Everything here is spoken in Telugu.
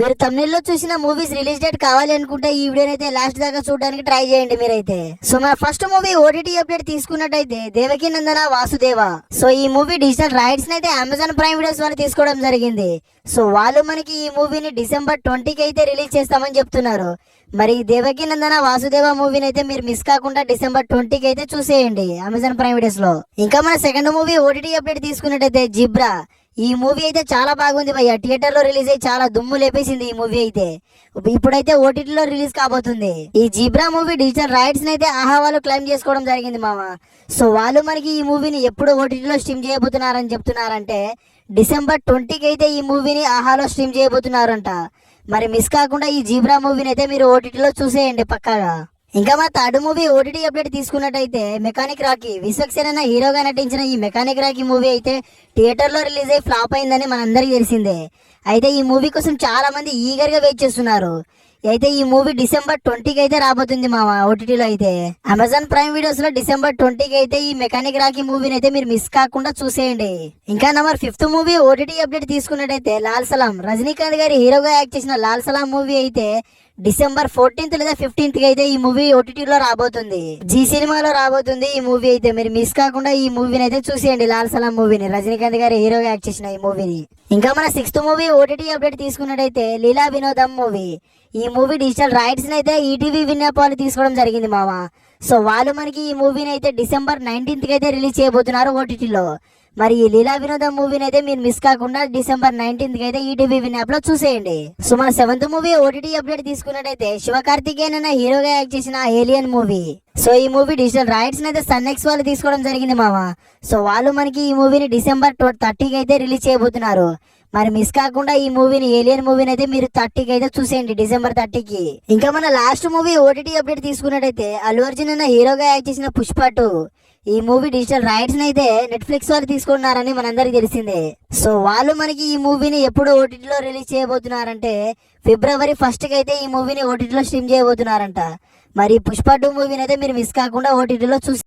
మీరు thumbnail లో చూసిన మూవీస్ రిలీజ్ డేట్ కావాలి అనుకుంటే ఈ వీడియోని అయితే లాస్ట్ దాకా చూడడానికి ట్రై చేయండి మీరైతే. సో మన ఫస్ట్ మూవీ ఓటీటీ అప్డేట్ తీసుకున్నట్టయితే దేవకీ నందన వాసుదేవ. సో ఈ మూవీ డిజిటల్ రైట్స్ అయితే అమెజాన్ ప్రైమ్ వీడియోస్ వాళ్ళు తీసుకోవడం జరిగింది. సో వాళ్ళు మనకి ఈ మూవీని డిసెంబర్ 20కి అయితే రిలీజ్ చేస్తామని చెప్తున్నారు. మరి దేవకీ నందన వాసుదేవ మూవీని అయితే మీరు మిస్ కాకుండా డిసెంబర్ 20కి అయితే చూసేయండి అమెజాన్ ప్రైమ్ వీడియోస్ లో. ఇంకా మన సెకండ్ మూవీ ఓటీటీ అప్డేట్ తీసుకున్నట్టయితే జిబ్రా. ఈ మూవీ అయితే చాలా బాగుంది భయ్య. థియేటర్ లో రిలీజ్ అయ్యి చాలా దుమ్ము లేపేసింది ఈ మూవీ అయితే. ఇప్పుడైతే ఓటీటీలో రిలీజ్ కాబోతుంది. ఈ జీబ్రా మూవీ డిజిటల్ రైట్స్ అయితే ఆహా వాళ్ళు క్లెయిమ్ చేసుకోవడం జరిగింది మామ. సో వాళ్ళు మనకి ఈ మూవీని ఎప్పుడు ఓటీటీలో స్ట్రీమ్ చేయబోతున్నారని చెప్తున్నారంటే డిసెంబర్ 20కి అయితే ఈ మూవీని ఆహాలో స్ట్రీమ్ చేయబోతున్నారంట. మరి మిస్ కాకుండా ఈ జీబ్రా మూవీని అయితే మీరు ఓటీటీలో చూసేయండి పక్కాగా. ఇంకా మా థర్డ్ మూవీ ఓటీటీ అప్డేట్ తీసుకున్నట్టయితే మెకానిక్ రాకీ. విశ్వక్సేన హీరోగా నటించిన ఈ మెకానిక్ రాకీ మూవీ అయితే థియేటర్ లో రిలీజ్ అయ్యి ఫ్లాప్ అయిందని మనందరికీ తెలిసిందే. అయితే ఈ మూవీ కోసం చాలా మంది ఈగర్ గా వెయిట్ చేస్తున్నారు. అయితే ఈ మూవీ డిసెంబర్ 20కి అయితే రాబోతుంది మామ ఓటీటీలో అయితే. అమెజాన్ ప్రైమ్ వీడియోస్ లో డిసెంబర్ 20కి అయితే ఈ మెకానిక్ రాకీ మూవీని అయితే మీరు మిస్ కాకుండా చూసేయండి. ఇంకా number 5th movie OTT update తీసుకున్నట్టయితే లాల్ సలాం. రజనీకాంత్ గారి హీరోగా యాక్ట్ చేసిన లాల్ సలాం మూవీ అయితే డిసెంబర్ 14th లేదా 15th కి అయితే ఈ మూవీ ఓటీటీలో రాబోతుంది. జీ సినిమాలో రాబోతుంది ఈ మూవీ అయితే. మీరు మిస్ కాకుండా ఈ మూవీని అయితే చూసేయండి లాల్ సలాం మూవీని, రజనీకాంత్ గారి హీరోగా యాక్ట్ చేసిన ఈ మూవీని. ఇంకా మన 6th మూవీ ఓటీటీ అప్డేట్ తీసుకున్నట్టయితే లీలా వినోదం మూవీ. ఈ మూవీ డిజిటల్ రైట్స్ అయితే ఈటీవీ విన్నపాలు తీసుకోవడం జరిగింది మామ. సో వాళ్ళు మనకి ఈ మూవీని అయితే డిసెంబర్ 19th కి అయితే రిలీజ్ చేయబోతున్నారు ఓటీటీలో. మరి ఈ లీలా వినోదం మూవీని అయితే మీరు మిస్ కాకుండా డిసెంబర్ 19th కి అయితే ఈటీవీ విన్ యాప్ లో చూసేయండి. సో మన 7th మూవీ ఓటీటీ అప్డేట్ తీసుకున్నట్టయితే శివకార్తికేయన్ అన్న హీరోగా యాక్ట్ చేసిన ఏలియన్ మూవీ. సో ఈ మూవీ డిజిటల్ రైట్స్ అయితే సన్నెక్స్ వాళ్ళు తీసుకోవడం జరిగింది మామ. సో వాళ్ళు మనకి ఈ మూవీని డిసెంబర్ 30కి అయితే రిలీజ్ చేయబోతున్నారు. మరి మిస్ కాకుండా ఈ మూవీని ఏలియన్ మూవీని అయితే మీరు 30కి అయితే చూసేయండి డిసెంబర్ 30కి. ఇంకా మన లాస్ట్ మూవీ ఓటీటీ అప్డేట్ తీసుకున్నట్టయితే అల్లు అర్జున్ అన్న హీరోగా యాక్ట్ చేసిన పుష్ప 2. ఈ మూవీ డిజిటల్ రైట్స్ అయితే నెట్ఫ్లిక్స్ వాళ్ళు తీసుకున్నారని మనందరికి తెలిసిందే. సో వాళ్ళు మనకి ఈ మూవీని ఎప్పుడు ఓటీటీలో రిలీజ్ చేయబోతున్నారంటే ఫిబ్రవరి 1st కి అయితే ఈ మూవీని ఓటీటీలో స్ట్రీమ్ చేయబోతున్నారంట. మరి పుష్ప 2 మూవీని అయితే మీరు మిస్ కాకుండా ఓటీటీలో చూసి